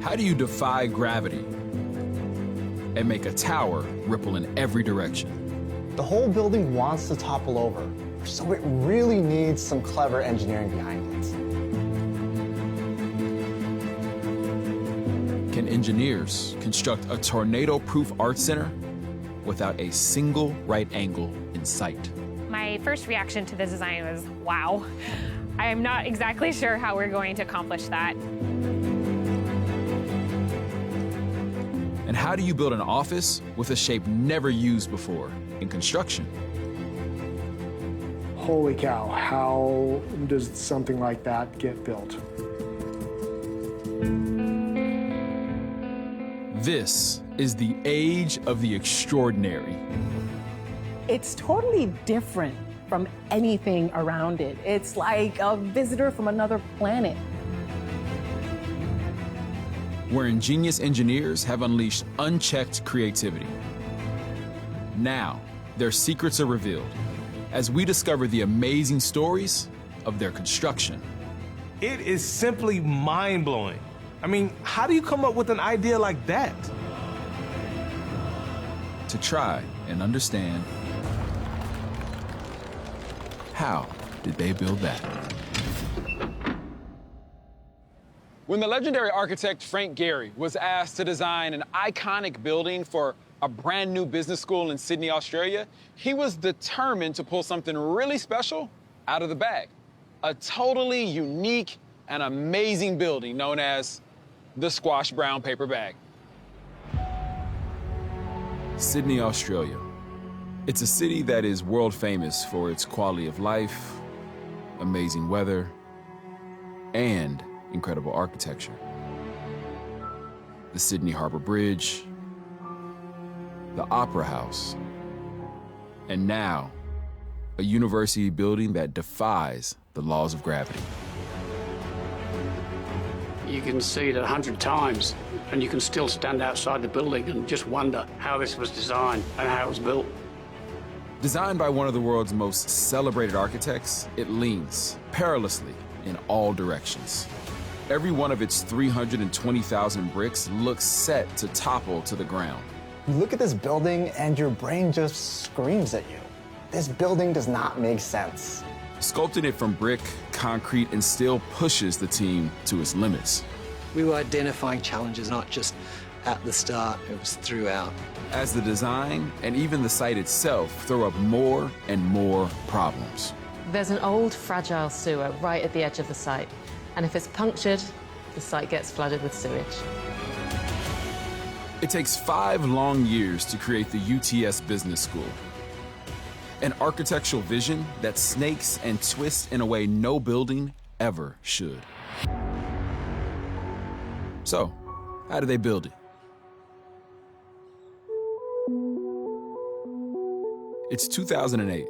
How do you defy gravity and make a tower ripple in every direction? The whole building wants to topple over, so it really needs some clever engineering behind it. Can engineers construct a tornado-proof art center without a single right angle in sight? My first reaction to the design was, wow. I am not exactly sure how we're going to accomplish that. And how do you build an office with a shape never used before in construction? Holy cow, how does something like that get built? This is the age of the extraordinary. It's totally different from anything around it. It's like a visitor from another planet. Where ingenious engineers have unleashed unchecked creativity. Now, their secrets are revealed as we discover the amazing stories of their construction. It is simply mind-blowing. I mean, how do you come up with an idea like that? To try and understand, how did they build that? When the legendary architect Frank Gehry was asked to design an iconic building for a brand new business school in Sydney, Australia, he was determined to pull something really special out of the bag. A totally unique and amazing building known as the Squash Brown Paper Bag. Sydney, Australia. It's a city that is world famous for its quality of life, amazing weather, and incredible architecture. The Sydney Harbour Bridge, the Opera House, and now a university building that defies the laws of gravity. You can see it 100 times, and you can still stand outside the building and just wonder how this was designed and how it was built. Designed by one of the world's most celebrated architects, it leans perilously in all directions. Every one of its 320,000 bricks looks set to topple to the ground. You look at this building and your brain just screams at you. This building does not make sense. Sculpting it from brick, concrete, and steel pushes the team to its limits. We were identifying challenges not just at the start, it was throughout. As the design and even the site itself throw up more and more problems. There's an old, fragile sewer right at the edge of the site, and if it's punctured, the site gets flooded with sewage. It takes 5 long years to create the UTS Business School. An architectural vision that snakes and twists in a way no building ever should. So, how do they build it? It's 2008,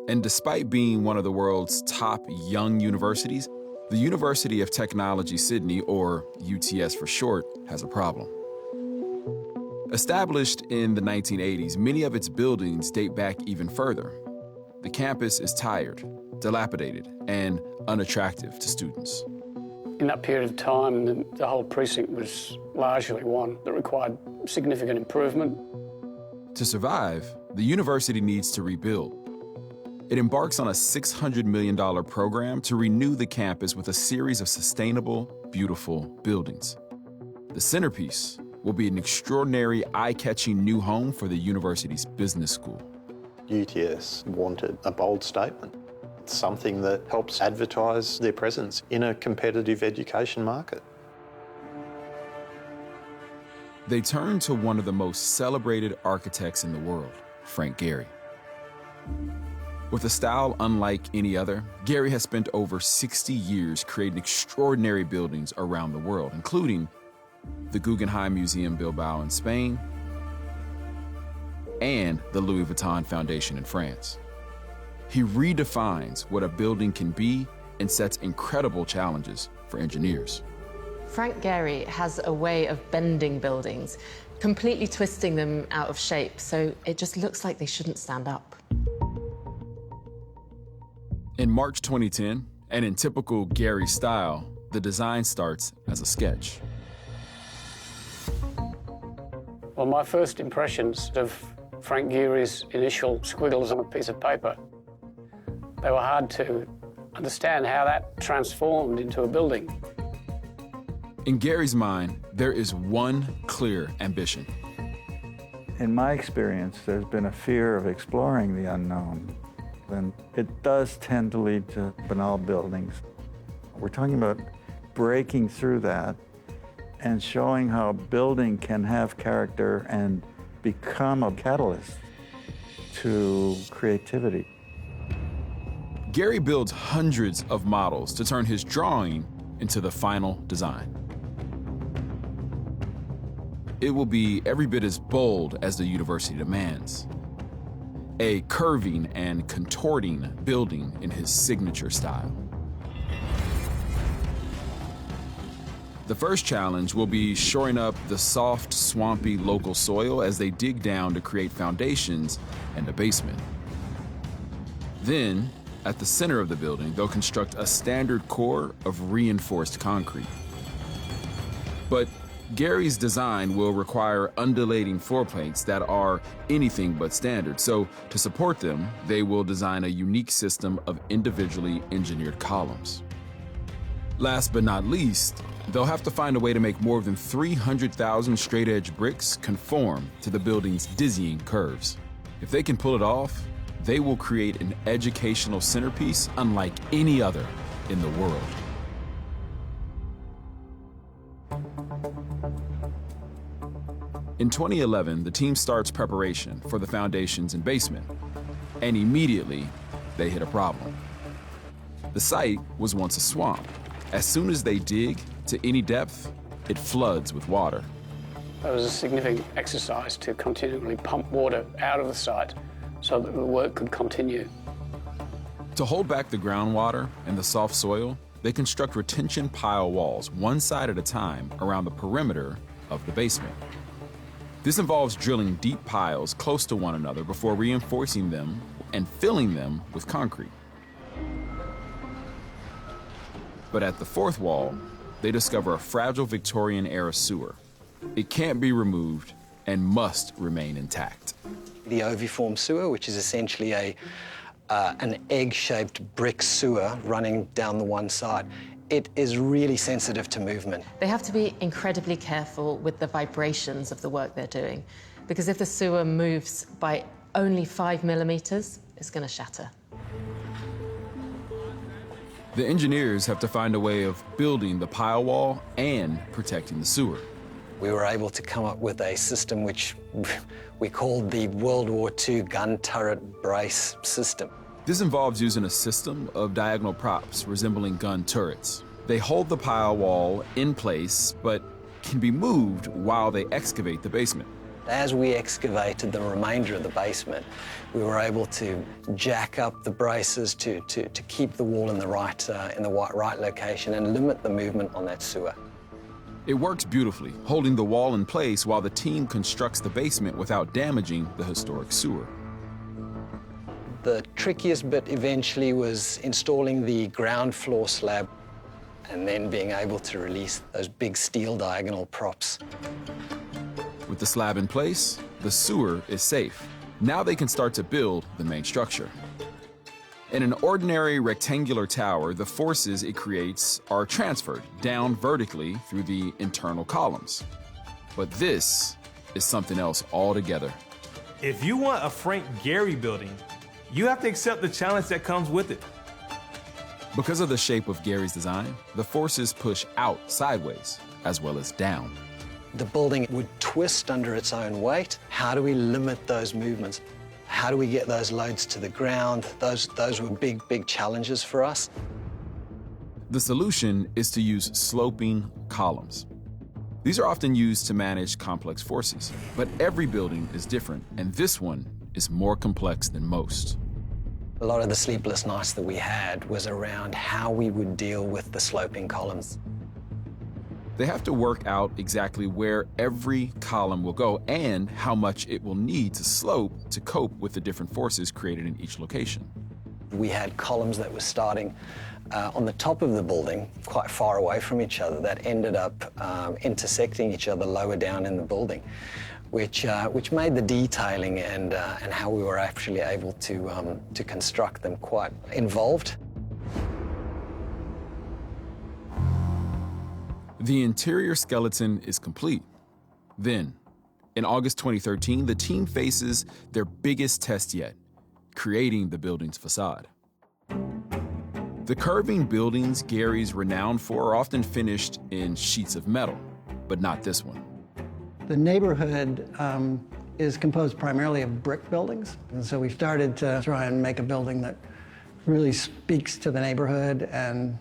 and despite being one of the world's top young universities, the University of Technology Sydney, or UTS for short, has a problem. Established in the 1980s, many of its buildings date back even further. The campus is tired, dilapidated, and unattractive to students. In that period of time, the whole precinct was largely one that required significant improvement. To survive, the university needs to rebuild. It embarks on a $600 million program to renew the campus with a series of sustainable, beautiful buildings. The centerpiece will be an extraordinary, eye-catching new home for the university's business school. UTS wanted a bold statement, something that helps advertise their presence in a competitive education market. They turned to one of the most celebrated architects in the world, Frank Gehry. With a style unlike any other, Gehry has spent over 60 years creating extraordinary buildings around the world, including the Guggenheim Museum Bilbao in Spain and the Louis Vuitton Foundation in France. He redefines what a building can be and sets incredible challenges for engineers. Frank Gehry has a way of bending buildings, completely twisting them out of shape, so it just looks like they shouldn't stand up. In March 2010, and in typical Gehry style, the design starts as a sketch. Well, my first impressions of Frank Gehry's initial squiggles on a piece of paper, they were hard to understand how that transformed into a building. In Gehry's mind, there is one clear ambition. In my experience, there's been a fear of exploring the unknown, and it does tend to lead to banal buildings. We're talking about breaking through that and showing how a building can have character and become a catalyst to creativity. Gehry builds hundreds of models to turn his drawing into the final design. It will be every bit as bold as the university demands. A curving and contorting building in his signature style. The first challenge will be shoring up the soft, swampy local soil as they dig down to create foundations and a basement. Then, at the center of the building, they'll construct a standard core of reinforced concrete. But Gehry's design will require undulating floor plates that are anything but standard, so to support them, they will design a unique system of individually engineered columns. Last but not least, they'll have to find a way to make more than 300,000 straight-edge bricks conform to the building's dizzying curves. If they can pull it off, they will create an educational centerpiece unlike any other in the world. In 2011, the team starts preparation for the foundations and basement, and immediately they hit a problem. The site was once a swamp. As soon as they dig to any depth, it floods with water. It was a significant exercise to continually pump water out of the site so that the work could continue. To hold back the groundwater and the soft soil, they construct retention pile walls, one side at a time, around the perimeter of the basement. This involves drilling deep piles close to one another before reinforcing them and filling them with concrete. But at the fourth wall, they discover a fragile Victorian-era sewer. It can't be removed and must remain intact. The oviform sewer, which is essentially an egg-shaped brick sewer running down the one side, it is really sensitive to movement. They have to be incredibly careful with the vibrations of the work they're doing, because if the sewer moves by only 5 millimeters, it's going to shatter. The engineers have to find a way of building the pile wall and protecting the sewer. We were able to come up with a system which we called the World War II gun turret brace system. This involves using a system of diagonal props resembling gun turrets. They hold the pile wall in place, but can be moved while they excavate the basement. As we excavated the remainder of the basement, we were able to jack up the braces to keep the wall in the right location and limit the movement on that sewer. It works beautifully, holding the wall in place while the team constructs the basement without damaging the historic sewer. The trickiest bit eventually was installing the ground floor slab and then being able to release those big steel diagonal props. With the slab in place, the sewer is safe. Now they can start to build the main structure. In an ordinary rectangular tower, the forces it creates are transferred down vertically through the internal columns. But this is something else altogether. If you want a Frank Gehry building, you have to accept the challenge that comes with it. Because of the shape of Gehry's design, the forces push out sideways as well as down. The building would twist under its own weight. How do we limit those movements? How do we get those loads to the ground? Those were big challenges for us. The solution is to use sloping columns. These are often used to manage complex forces, but every building is different, and this one is more complex than most. A lot of the sleepless nights that we had was around how we would deal with the sloping columns. They have to work out exactly where every column will go and how much it will need to slope to cope with the different forces created in each location. We had columns that were starting on the top of the building, quite far away from each other, that ended up intersecting each other lower down in the building. which made the detailing and how we were actually able to construct them quite involved. The interior skeleton is complete. Then, in August 2013, the team faces their biggest test yet, creating the building's facade. The curving buildings Gary's renowned for are often finished in sheets of metal, but not this one. The neighborhood is composed primarily of brick buildings, and so we started to try and make a building that really speaks to the neighborhood and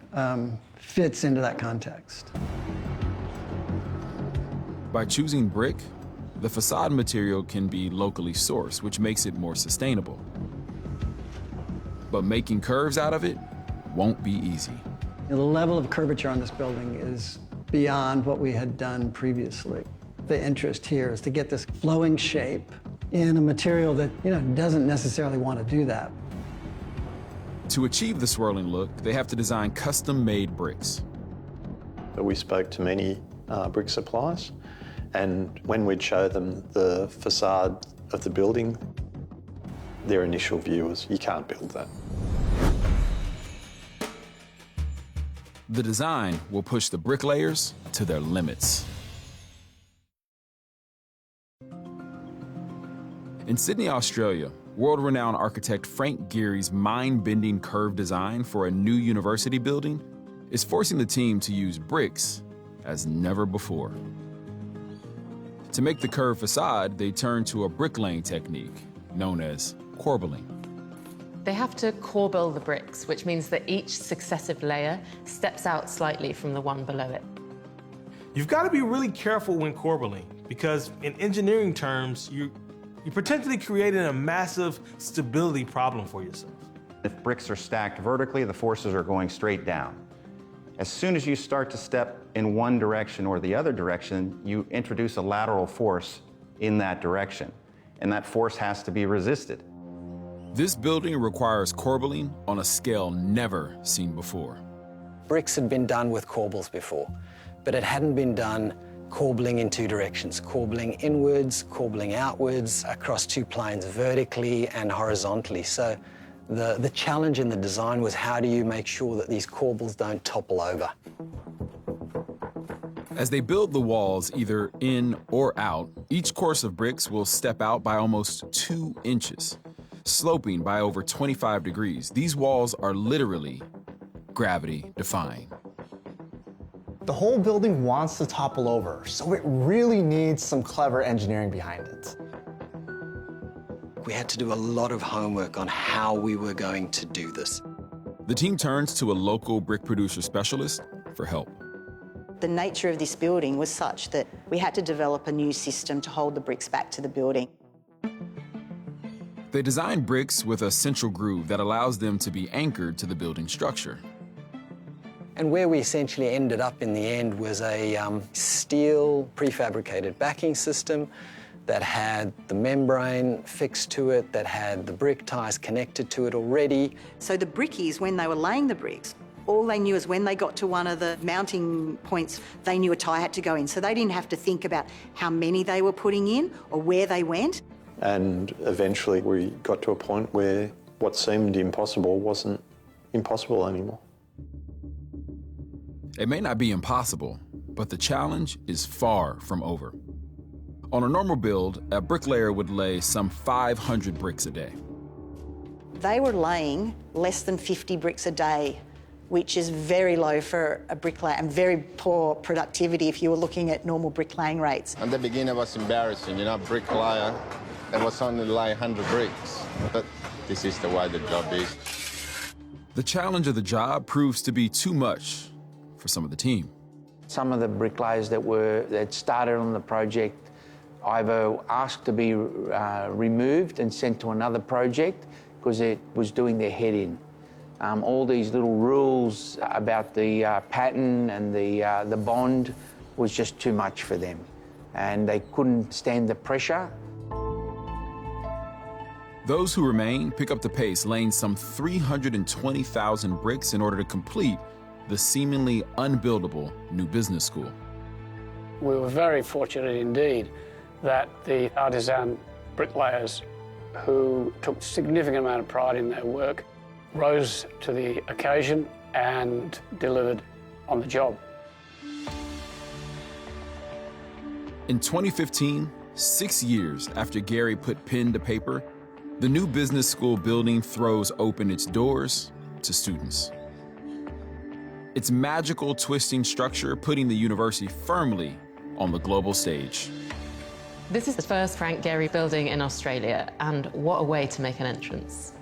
fits into that context. By choosing brick, the facade material can be locally sourced, which makes it more sustainable. But making curves out of it won't be easy. The level of curvature on this building is beyond what we had done previously. The interest here is to get this flowing shape in a material that, doesn't necessarily want to do that. To achieve the swirling look, they have to design custom-made bricks. We spoke to many brick suppliers, and when we'd show them the facade of the building, their initial view was, you can't build that. The design will push the bricklayers to their limits. In Sydney, Australia, world-renowned architect Frank Gehry's mind-bending curved design for a new university building is forcing the team to use bricks as never before. To make the curved facade, they turn to a bricklaying technique known as corbelling. They have to corbel the bricks, which means that each successive layer steps out slightly from the one below it. You've got to be really careful when corbelling, because in engineering terms, you're potentially creating a massive stability problem for yourself. If bricks are stacked vertically, the forces are going straight down. As soon as you start to step in one direction or the other direction, you introduce a lateral force in that direction, and that force has to be resisted. This building requires corbelling on a scale never seen before. Bricks had been done with corbels before, but it hadn't been done corbelling in two directions, corbelling inwards, corbelling outwards, across two planes, vertically and horizontally. So the challenge in the design was, how do you make sure that these corbels don't topple over? As they build the walls either in or out, each course of bricks will step out by almost 2 inches, sloping by over 25 degrees. These walls are literally gravity-defying. The whole building wants to topple over, so it really needs some clever engineering behind it. We had to do a lot of homework on how we were going to do this. The team turns to a local brick producer specialist for help. The nature of this building was such that we had to develop a new system to hold the bricks back to the building. They designed bricks with a central groove that allows them to be anchored to the building structure. And where we essentially ended up in the end was a steel prefabricated backing system that had the membrane fixed to it, that had the brick ties connected to it already. So the brickies, when they were laying the bricks, all they knew is when they got to one of the mounting points, they knew a tie had to go in. So they didn't have to think about how many they were putting in or where they went. And eventually we got to a point where what seemed impossible wasn't impossible anymore. It may not be impossible, but the challenge is far from over. On a normal build, a bricklayer would lay some 500 bricks a day. They were laying less than 50 bricks a day, which is very low for a bricklayer and very poor productivity if you were looking at normal bricklaying rates. At the beginning, it was embarrassing, bricklayer, it was only like 100 bricks, but this is the way the job is. The challenge of the job proves to be too much for some of the team. Some of the bricklayers that started on the project either asked to be removed and sent to another project because it was doing their head in. All these little rules about the pattern and the bond was just too much for them, and they couldn't stand the pressure. Those who remain pick up the pace, laying some 320,000 bricks in order to complete the seemingly unbuildable new business school. We were very fortunate indeed that the artisan bricklayers who took a significant amount of pride in their work rose to the occasion and delivered on the job. In 2015, 6 years after Gary put pen to paper, the new business school building throws open its doors to students. Its magical twisting structure putting the university firmly on the global stage. This is the first Frank Gehry building in Australia, and what a way to make an entrance.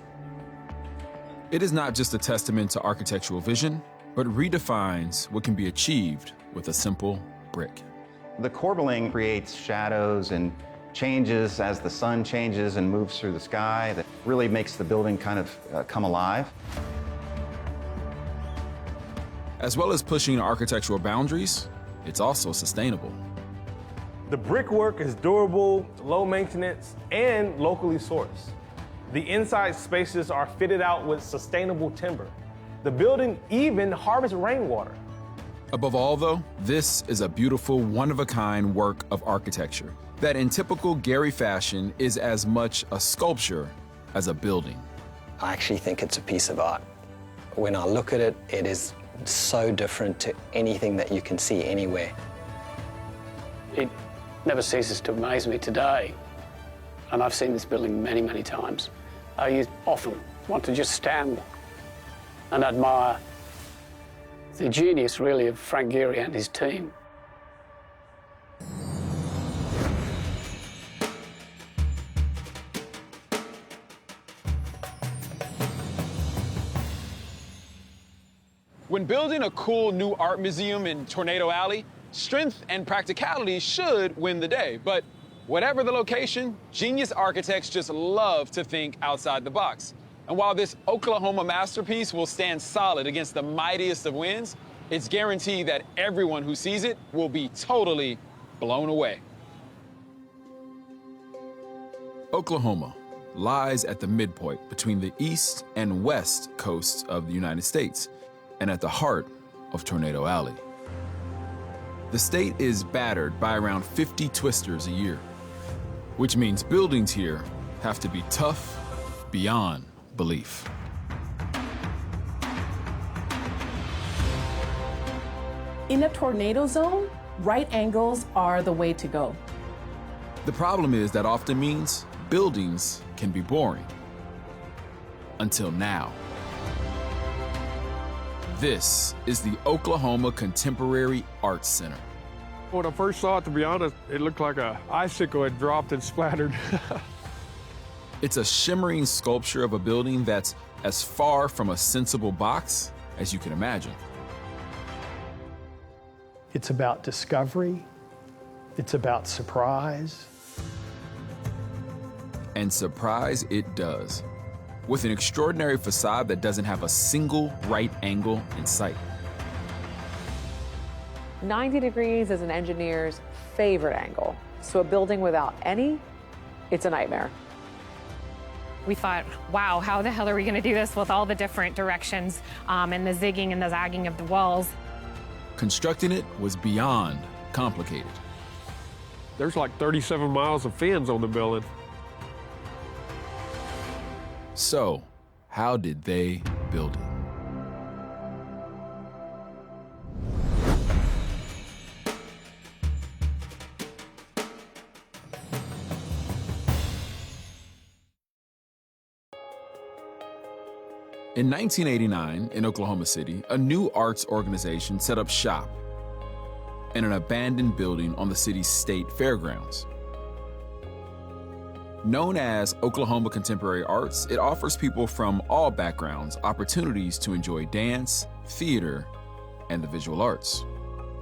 It is not just a testament to architectural vision, but redefines what can be achieved with a simple brick. The corbelling creates shadows and changes as the sun changes and moves through the sky that really makes the building kind of come alive. As well as pushing architectural boundaries, it's also sustainable. The brickwork is durable, low maintenance, and locally sourced. The inside spaces are fitted out with sustainable timber. The building even harvests rainwater. Above all, though, this is a beautiful, one-of-a-kind work of architecture that in typical Gehry fashion is as much a sculpture as a building. I actually think it's a piece of art. When I look at it, it is so different to anything that you can see anywhere. It never ceases to amaze me today, and I've seen this building many, many times. I often want to just stand and admire the genius, really, of Frank Gehry and his team. When building a cool new art museum in Tornado Alley, strength and practicality should win the day. But whatever the location, genius architects just love to think outside the box. And while this Oklahoma masterpiece will stand solid against the mightiest of winds, it's guaranteed that everyone who sees it will be totally blown away. Oklahoma lies at the midpoint between the east and west coasts of the United States and at the heart of Tornado Alley. The state is battered by around 50 twisters a year, which means buildings here have to be tough beyond belief. In a tornado zone, right angles are the way to go. The problem is that often means buildings can be boring. Until now. This is the Oklahoma Contemporary Arts Center. When I first saw it, to be honest, it looked like an icicle had dropped and splattered. It's a shimmering sculpture of a building that's as far from a sensible box as you can imagine. It's about discovery. It's about surprise. And surprise it does, with an extraordinary facade that doesn't have a single right angle in sight. 90 degrees is an engineer's favorite angle. So a building without any, it's a nightmare. We thought, wow, how the hell are we going to do this with all the different directions and the zigging and the zagging of the walls? Constructing it was beyond complicated. There's like 37 miles of fins on the building. So, how did they build it? In 1989, in Oklahoma City, a new arts organization set up shop in an abandoned building on the city's state fairgrounds. Known as Oklahoma Contemporary Arts, it offers people from all backgrounds opportunities to enjoy dance, theater, and the visual arts.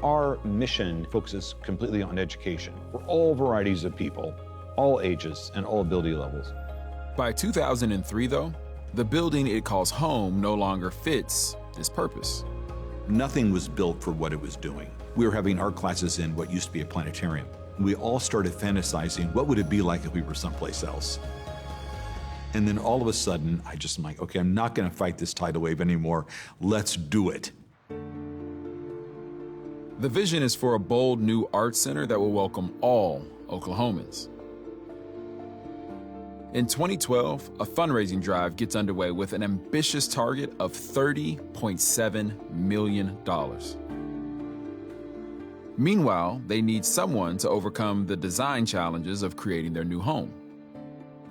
Our mission focuses completely on education for all varieties of people, all ages, and all ability levels. By 2003, though, the building it calls home no longer fits this purpose. Nothing was built for what it was doing. We were having art classes in what used to be a planetarium. We all started fantasizing, what would it be like if we were someplace else? And then all of a sudden, I'm like, okay, I'm not gonna fight this tidal wave anymore. Let's do it. The vision is for a bold new art center that will welcome all Oklahomans. In 2012, a fundraising drive gets underway with an ambitious target of $30.7 million. Meanwhile, they need someone to overcome the design challenges of creating their new home.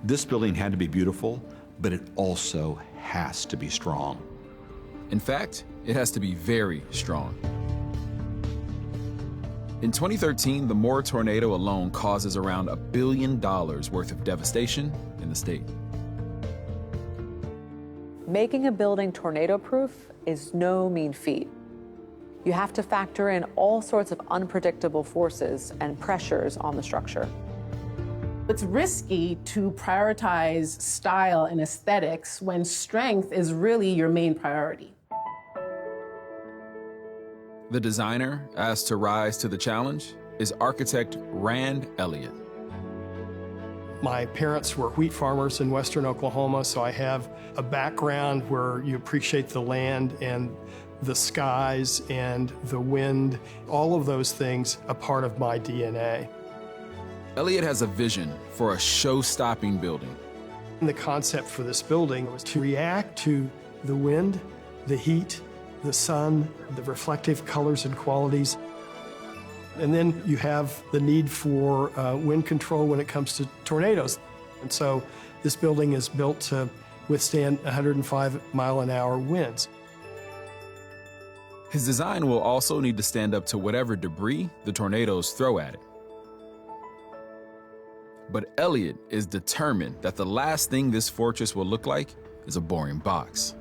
This building had to be beautiful, but it also has to be strong. In fact, it has to be very strong. In 2013, the Moore tornado alone causes around $1 billion worth of devastation in the state. Making a building tornado-proof is no mean feat. You have to factor in all sorts of unpredictable forces and pressures on the structure. It's risky to prioritize style and aesthetics when strength is really your main priority. The designer asked to rise to the challenge is architect Rand Elliott. My parents were wheat farmers in western Oklahoma, so I have a background where you appreciate the land and the skies and the wind, all of those things a part of my DNA. Elliott has a vision for a show-stopping building. And the concept for this building was to react to the wind, the heat, the sun, the reflective colors and qualities. And then you have the need for wind control when it comes to tornadoes. And so this building is built to withstand 105-mile-an-hour winds. His design will also need to stand up to whatever debris the tornadoes throw at it. But Elliott is determined that the last thing this fortress will look like is a boring box.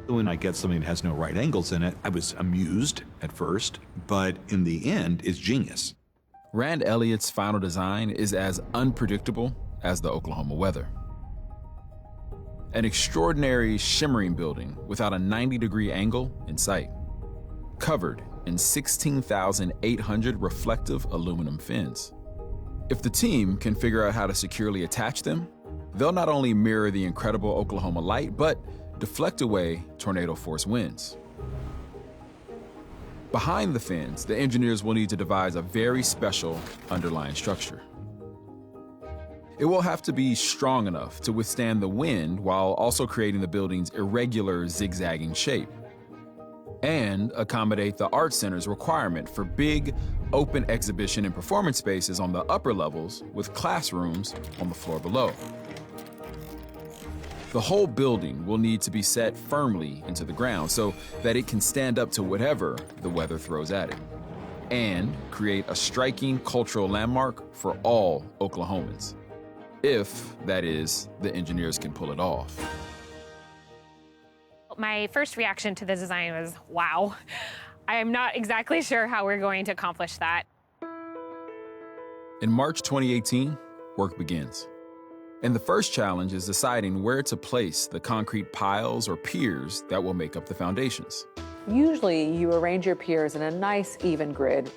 When I get something that has no right angles in it, I was amused at first, but in the end, it's genius. Rand Elliott's final design is as unpredictable as the Oklahoma weather. An extraordinary shimmering building without a 90-degree angle in sight, covered in 16,800 reflective aluminum fins. If the team can figure out how to securely attach them, they'll not only mirror the incredible Oklahoma light, but deflect away tornado-force winds. Behind the fins, the engineers will need to devise a very special underlying structure. It will have to be strong enough to withstand the wind while also creating the building's irregular, zigzagging shape, and accommodate the Art Center's requirement for big, open exhibition and performance spaces on the upper levels with classrooms on the floor below. The whole building will need to be set firmly into the ground so that it can stand up to whatever the weather throws at it, and create a striking cultural landmark for all Oklahomans, if, that is, the engineers can pull it off. My first reaction to the design was, wow. I am not exactly sure how we're going to accomplish that. In March 2018, work begins. And the first challenge is deciding where to place the concrete piles or piers that will make up the foundations. Usually, you arrange your piers in a nice, even grid.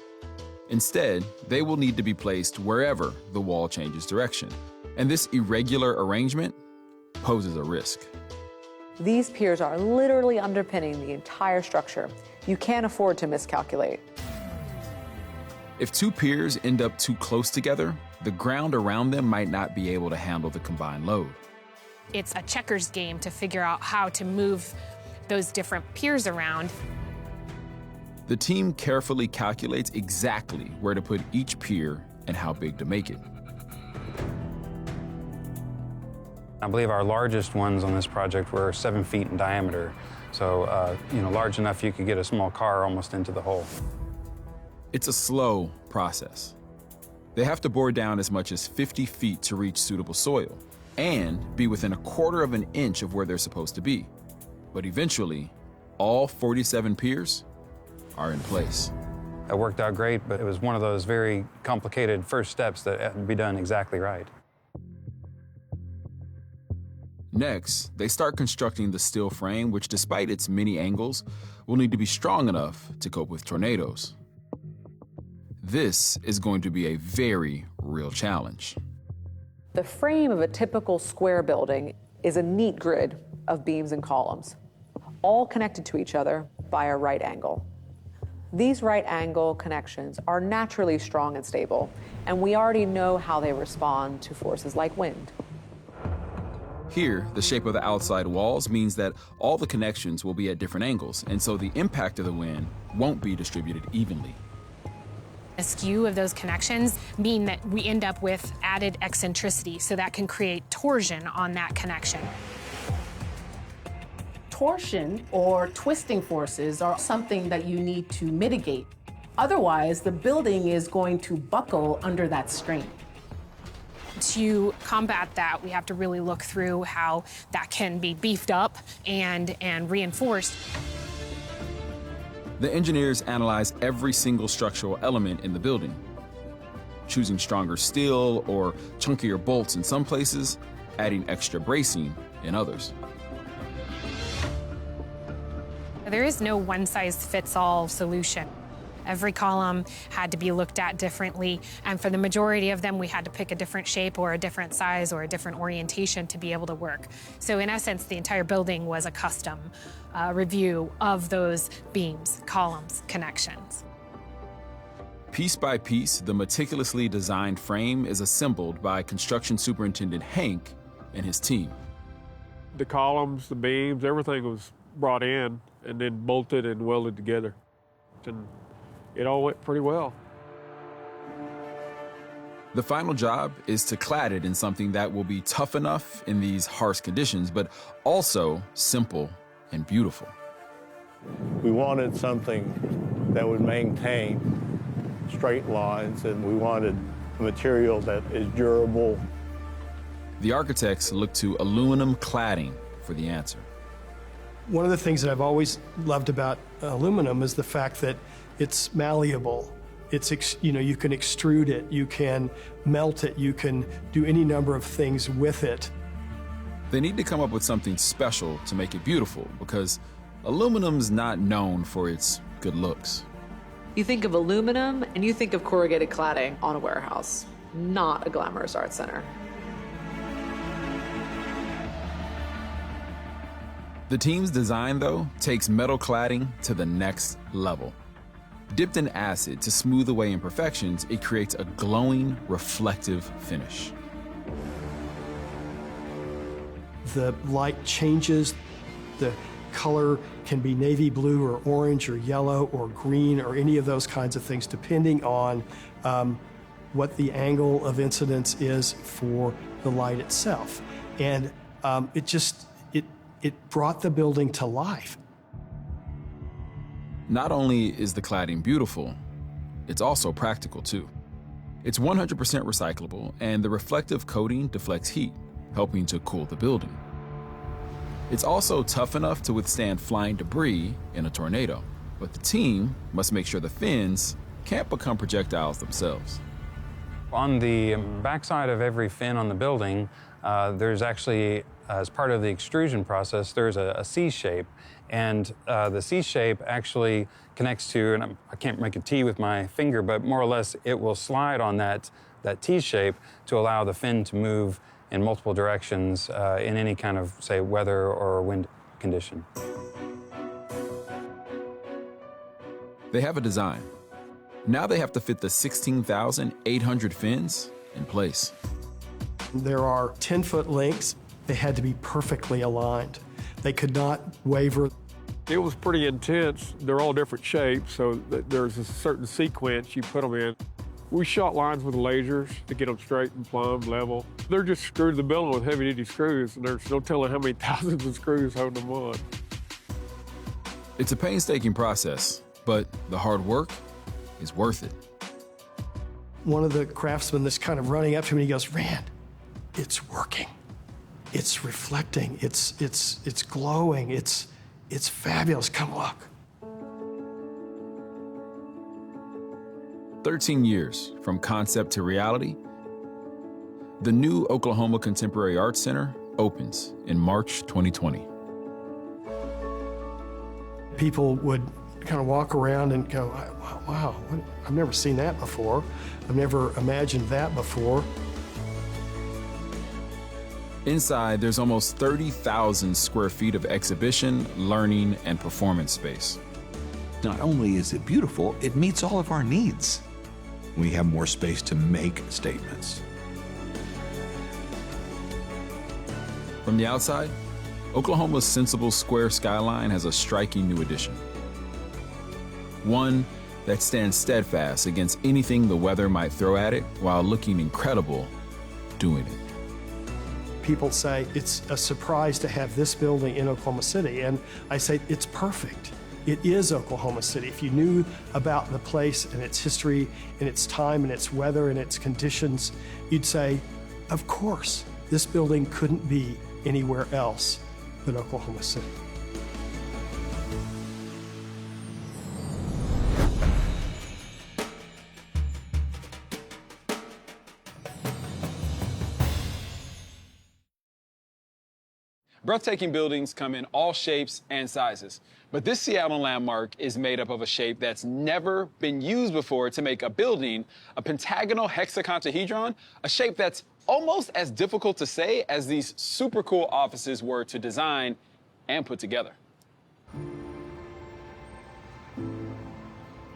Instead, they will need to be placed wherever the wall changes direction. And this irregular arrangement poses a risk. These piers are literally underpinning the entire structure. You can't afford to miscalculate. If two piers end up too close together, the ground around them might not be able to handle the combined load. It's a checkers game to figure out how to move those different piers around. The team carefully calculates exactly where to put each pier and how big to make it. I believe our largest ones on this project were 7 feet in diameter. So, large enough you could get a small car almost into the hole. It's a slow process. They have to bore down as much as 50 feet to reach suitable soil and be within 1/4 of an inch of where they're supposed to be. But eventually, all 47 piers are in place. That worked out great, but it was one of those very complicated first steps that had to be done exactly right. Next, they start constructing the steel frame, which despite its many angles, will need to be strong enough to cope with tornadoes. This is going to be a very real challenge. The frame of a typical square building is a neat grid of beams and columns, all connected to each other by a right angle. These right angle connections are naturally strong and stable, and we already know how they respond to forces like wind. Here, the shape of the outside walls means that all the connections will be at different angles, and so the impact of the wind won't be distributed evenly. The skew of those connections mean that we end up with added eccentricity, so that can create torsion on that connection. Torsion or twisting forces are something that you need to mitigate. Otherwise, the building is going to buckle under that strain. To combat that, we have to really look through how that can be beefed up and reinforced. The engineers analyze every single structural element in the building, choosing stronger steel or chunkier bolts in some places, adding extra bracing in others. There is no one-size-fits-all solution. Every column had to be looked at differently, and for the majority of them, we had to pick a different shape or a different size or a different orientation to be able to work. So in essence, the entire building was a custom review of those beams, columns, connections. Piece by piece, the meticulously designed frame is assembled by construction superintendent Hank and his team. The columns, the beams, everything was brought in and then bolted and welded together. And it all went pretty well. The final job is to clad it in something that will be tough enough in these harsh conditions, but also simple and beautiful. We wanted something that would maintain straight lines, and we wanted a material that is durable. The architects look to aluminum cladding for the answer. One of the things that I've always loved about aluminum is the fact that it's malleable. It's, you can extrude it, you can melt it, you can do any number of things with it. They need to come up with something special to make it beautiful because aluminum's not known for its good looks. You think of aluminum and you think of corrugated cladding on a warehouse, not a glamorous art center. The team's design, though, takes metal cladding to the next level. Dipped in acid to smooth away imperfections, it creates a glowing, reflective finish. The light changes. The color can be navy blue or orange or yellow or green or any of those kinds of things, depending on what the angle of incidence is for the light itself. And it brought the building to life. Not only is the cladding beautiful, it's also practical too. It's 100% recyclable, and the reflective coating deflects heat, helping to cool the building. It's also tough enough to withstand flying debris in a tornado, but the team must make sure the fins can't become projectiles themselves. On the backside of every fin on the building, there's actually, as part of the extrusion process, there's a C shape. And the C shape actually connects to, and I can't make a T with my finger, but more or less it will slide on that T shape to allow the fin to move in multiple directions in any kind of, say, weather or wind condition. They have a design. Now they have to fit the 16,800 fins in place. There are 10-foot links. They had to be perfectly aligned. They could not waver. It was pretty intense. They're all different shapes, so there's a certain sequence you put them in. We shot lines with lasers to get them straight and plumb, level. They're just screwed to the building with heavy-duty screws, and there's no telling how many thousands of screws holding them on. It's a painstaking process, but the hard work is worth it. One of the craftsmen that's kind of running up to me, he goes, "Rand, it's working. It's reflecting, it's glowing, it's fabulous, come look." 13 years from concept to reality, the new Oklahoma Contemporary Arts Center opens in March 2020. People would kind of walk around and go, "Wow, I've never seen that before. I've never imagined that before." Inside, there's almost 30,000 square feet of exhibition, learning, and performance space. Not only is it beautiful, it meets all of our needs. We have more space to make statements. From the outside, Oklahoma's sensible square skyline has a striking new addition. One that stands steadfast against anything the weather might throw at it while looking incredible doing it. People say it's a surprise to have this building in Oklahoma City, and I say it's perfect. It is Oklahoma City. If you knew about the place and its history and its time and its weather and its conditions, you'd say, of course, this building couldn't be anywhere else but Oklahoma City. Breathtaking buildings come in all shapes and sizes, but this Seattle landmark is made up of a shape that's never been used before to make a building, a pentagonal hexacotahedron, a shape that's almost as difficult to say as these super cool offices were to design and put together.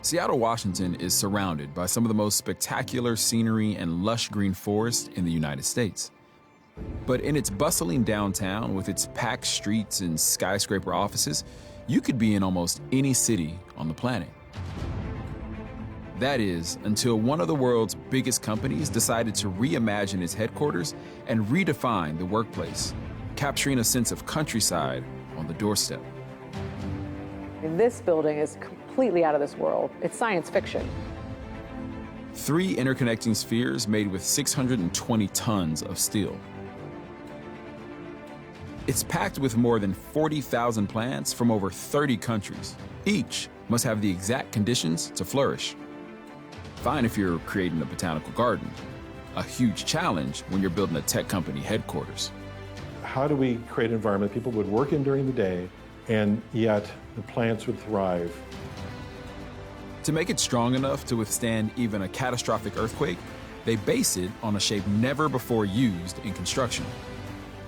Seattle, Washington is surrounded by some of the most spectacular scenery and lush green forest in the United States. But in its bustling downtown with its packed streets and skyscraper offices, you could be in almost any city on the planet. That is, until one of the world's biggest companies decided to reimagine its headquarters and redefine the workplace, capturing a sense of countryside on the doorstep. This building is completely out of this world. It's science fiction. 3 interconnecting spheres made with 620 tons of steel. It's packed with more than 40,000 plants from over 30 countries. Each must have the exact conditions to flourish. Fine if you're creating a botanical garden. A huge challenge when you're building a tech company headquarters. How do we create an environment people would work in during the day, and yet the plants would thrive? To make it strong enough to withstand even a catastrophic earthquake, they base it on a shape never before used in construction.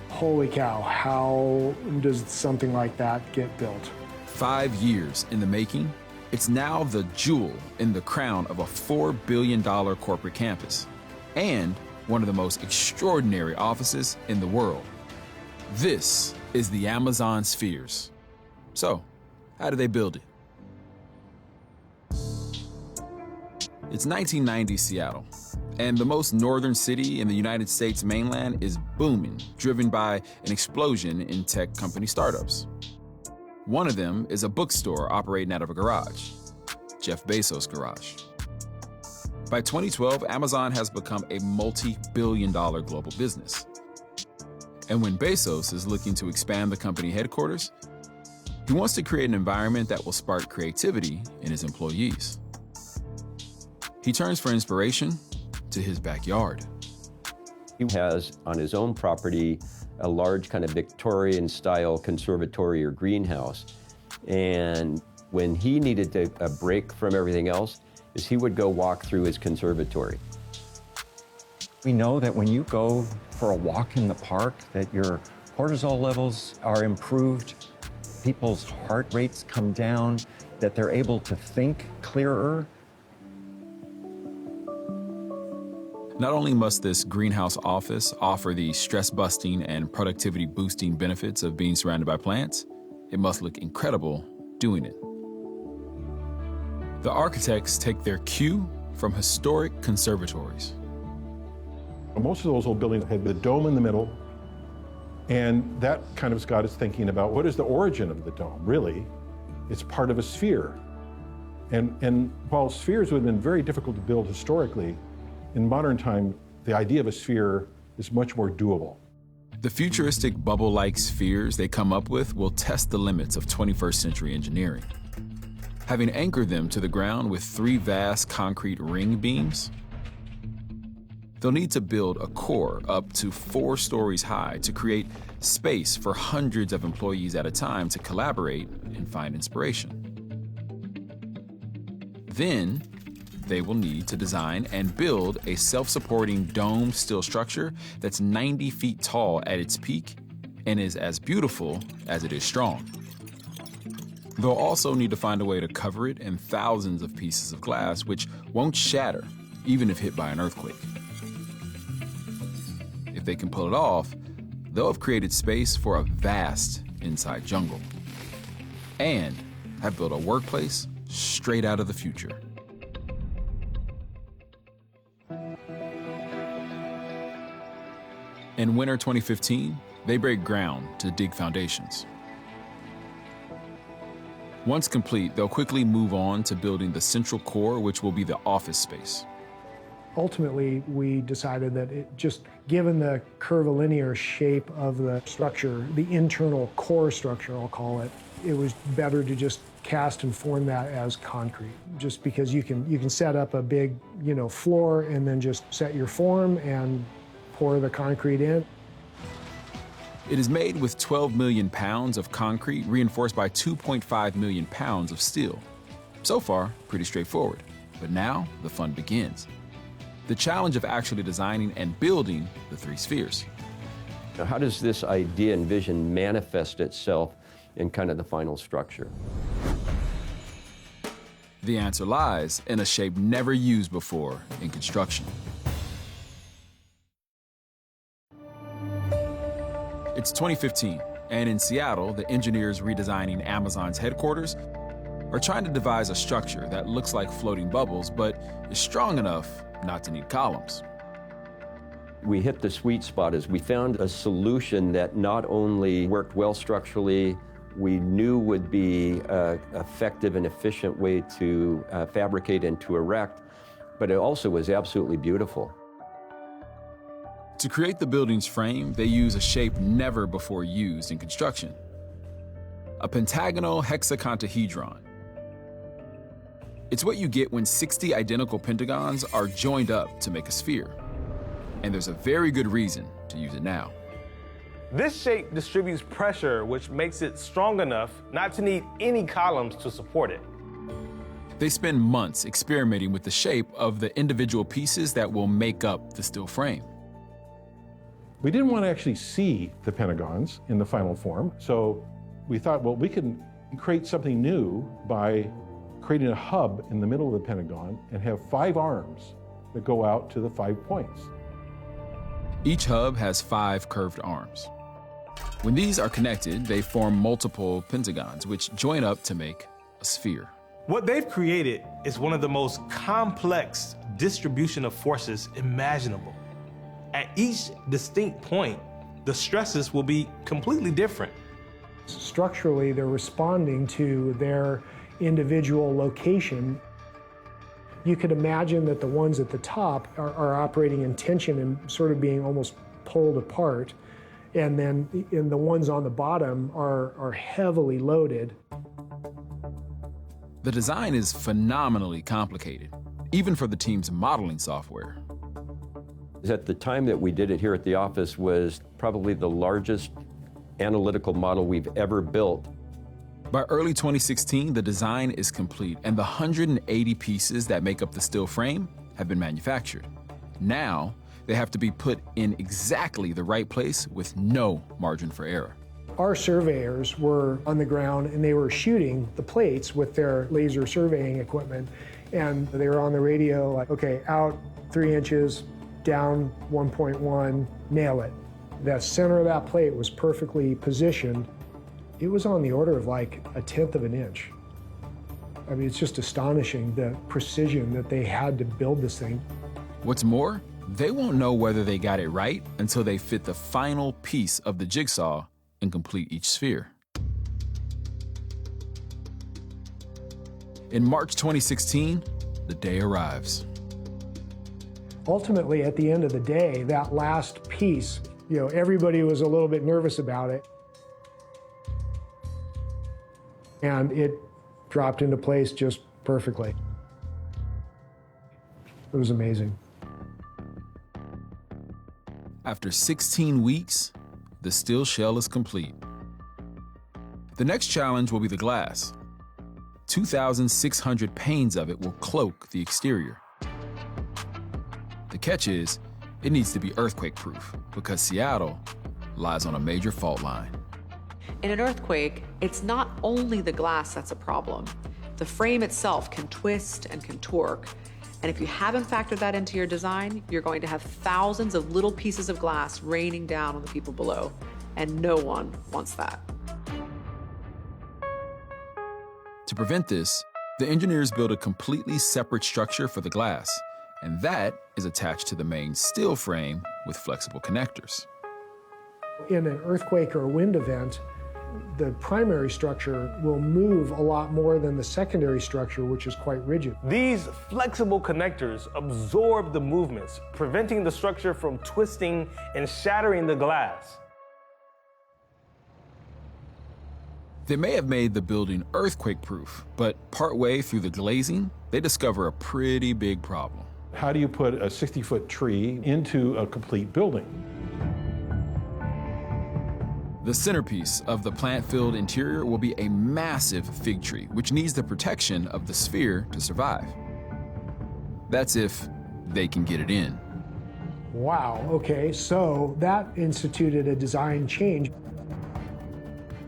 Holy cow, how does something like that get built? 5 years in the making, it's now the jewel in the crown of a $4 billion corporate campus and one of the most extraordinary offices in the world. This is the Amazon Spheres. So, how do they build it? It's 1990 Seattle, and the most northern city in the United States mainland is booming, driven by an explosion in tech company startups. One of them is a bookstore operating out of a garage, Jeff Bezos' garage. By 2012, Amazon has become a multi-billion-dollar global business. And when Bezos is looking to expand the company headquarters, he wants to create an environment that will spark creativity in his employees. He turns for inspiration to his backyard. He has on his own property a large kind of Victorian-style conservatory or greenhouse. And when he needed a break from everything else, is he would go walk through his conservatory. We know that when you go for a walk in the park, that your cortisol levels are improved, people's heart rates come down, that they're able to think clearer. Not only must this greenhouse office offer the stress-busting and productivity-boosting benefits of being surrounded by plants, it must look incredible doing it. The architects take their cue from historic conservatories. Most of those old buildings had the dome in the middle, and that kind of got us thinking about what is the origin of the dome, really? It's part of a sphere. And while spheres would have been very difficult to build historically, in modern time, the idea of a sphere is much more doable. The futuristic bubble-like spheres they come up with will test the limits of 21st century engineering. Having anchored them to the ground with 3 vast concrete ring beams, they'll need to build a core up to 4 stories high to create space for hundreds of employees at a time to collaborate and find inspiration. Then, they will need to design and build a self-supporting dome steel structure that's 90 feet tall at its peak and is as beautiful as it is strong. They'll also need to find a way to cover it in thousands of pieces of glass, which won't shatter, even if hit by an earthquake. If they can pull it off, they'll have created space for a vast inside jungle and have built a workplace straight out of the future. In winter 2015, they break ground to dig foundations. Once complete, they'll quickly move on to building the central core, which will be the office space. Ultimately, we decided that given the curvilinear shape of the structure, the internal core structure, I'll call it, it was better to just cast and form that as concrete. Just because you can set up a big, floor and then just set your form and pour the concrete in. It is made with 12 million pounds of concrete reinforced by 2.5 million pounds of steel. So far, pretty straightforward. But now, the fun begins. The challenge of actually designing and building the three spheres. Now, how does this idea and vision manifest itself in kind of the final structure? The answer lies in a shape never used before in construction. It's 2015, and in Seattle, the engineers redesigning Amazon's headquarters are trying to devise a structure that looks like floating bubbles, but is strong enough not to need columns. We hit the sweet spot as we found a solution that not only worked well structurally, we knew would be an effective and efficient way to fabricate and to erect, but it also was absolutely beautiful. To create the building's frame, they use a shape never before used in construction: a pentagonal hexacantahedron. It's what you get when 60 identical pentagons are joined up to make a sphere. And there's a very good reason to use it now. This shape distributes pressure, which makes it strong enough not to need any columns to support it. They spend months experimenting with the shape of the individual pieces that will make up the steel frame. We didn't want to actually see the pentagons in the final form, so we thought, well, we can create something new by creating a hub in the middle of the pentagon and have 5 arms that go out to the 5 points. Each hub has 5 curved arms. When these are connected, they form multiple pentagons, which join up to make a sphere. What they've created is one of the most complex distribution of forces imaginable. At each distinct point, the stresses will be completely different. Structurally, they're responding to their individual location. You could imagine that the ones at the top are operating in tension and sort of being almost pulled apart, and then the ones on the bottom are heavily loaded. The design is phenomenally complicated, even for the team's modeling software. At the time that we did it here at the office was probably the largest analytical model we've ever built. By early 2016, the design is complete, and the 180 pieces that make up the steel frame have been manufactured. Now, they have to be put in exactly the right place with no margin for error. Our surveyors were on the ground and they were shooting the plates with their laser surveying equipment, and they were on the radio like, okay, out 3 inches, down 1.1, nail it. The center of that plate was perfectly positioned. It was on the order of like 1/10 of an inch. I mean, it's just astonishing the precision that they had to build this thing. What's more, they won't know whether they got it right until they fit the final piece of the jigsaw and complete each sphere. In March 2016, the day arrives. Ultimately, at the end of the day, that last piece, everybody was a little bit nervous about it. And it dropped into place just perfectly. It was amazing. After 16 weeks, the steel shell is complete. The next challenge will be the glass. 2,600 panes of it will cloak the exterior. The catch is, it needs to be earthquake-proof because Seattle lies on a major fault line. In an earthquake, it's not only the glass that's a problem. The frame itself can twist and can torque. And if you haven't factored that into your design, you're going to have thousands of little pieces of glass raining down on the people below. And no one wants that. To prevent this, the engineers built a completely separate structure for the glass, and that is attached to the main steel frame with flexible connectors. In an earthquake or a wind event, the primary structure will move a lot more than the secondary structure, which is quite rigid. These flexible connectors absorb the movements, preventing the structure from twisting and shattering the glass. They may have made the building earthquake-proof, but partway through the glazing, they discover a pretty big problem. How do you put a 60-foot tree into a complete building? The centerpiece of the plant-filled interior will be a massive fig tree, which needs the protection of the sphere to survive. That's if they can get it in. Wow, okay, so that instituted a design change.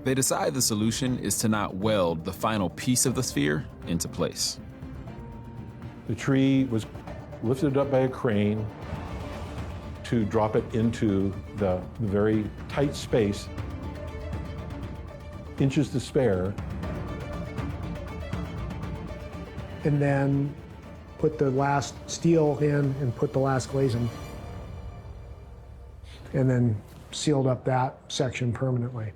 They decide the solution is to not weld the final piece of the sphere into place. The tree was lifted up by a crane to drop it into the very tight space, inches to spare. And then put the last steel in and put the last glazing. And then sealed up that section permanently.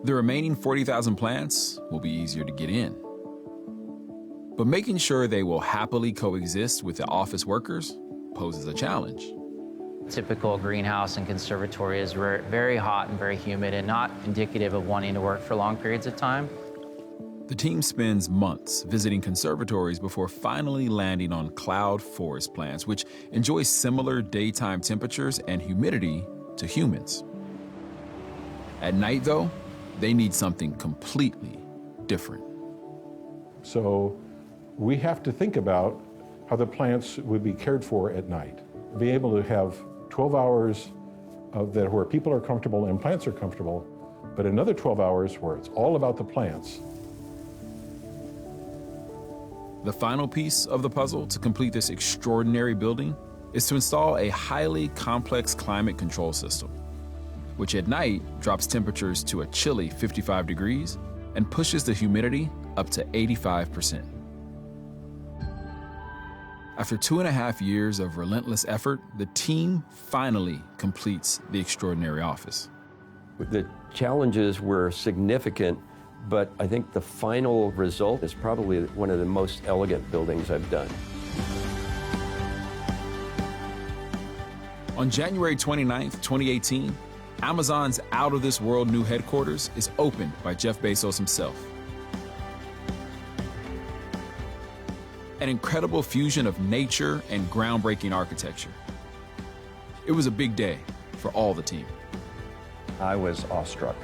The remaining 40,000 plants will be easier to get in. But making sure they will happily coexist with the office workers poses a challenge. Typical greenhouse and conservatory is very hot and very humid and not indicative of wanting to work for long periods of time. The team spends months visiting conservatories before finally landing on cloud forest plants, which enjoy similar daytime temperatures and humidity to humans. At night, though, they need something completely different. So we have to think about how the plants would be cared for at night. Be able to have 12 hours where people are comfortable and plants are comfortable, but another 12 hours where it's all about the plants. The final piece of the puzzle to complete this extraordinary building is to install a highly complex climate control system, which at night drops temperatures to a chilly 55 degrees and pushes the humidity up to 85%. After 2.5 years of relentless effort, the team finally completes the extraordinary office. The challenges were significant, but I think the final result is probably one of the most elegant buildings I've done. On January 29th, 2018, Amazon's out-of-this-world new headquarters is opened by Jeff Bezos himself. An incredible fusion of nature and groundbreaking architecture. It was a big day for all the team. I was awestruck,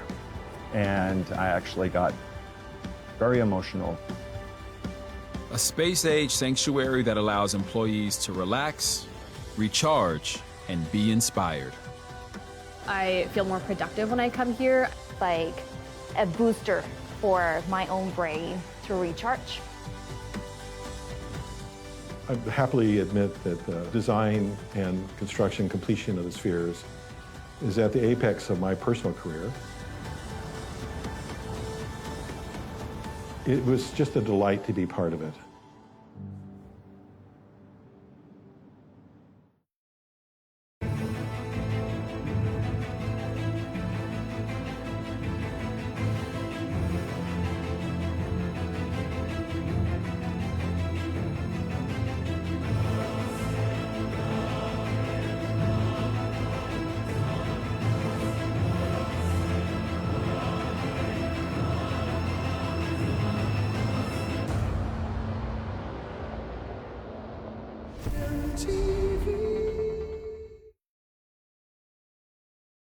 and I actually got very emotional. A space-age sanctuary that allows employees to relax, recharge, and be inspired. I feel more productive when I come here. Like a booster for my own brain to recharge. I happily admit that the design and construction completion of the spheres is at the apex of my personal career. It was just a delight to be part of it. Guaranteed.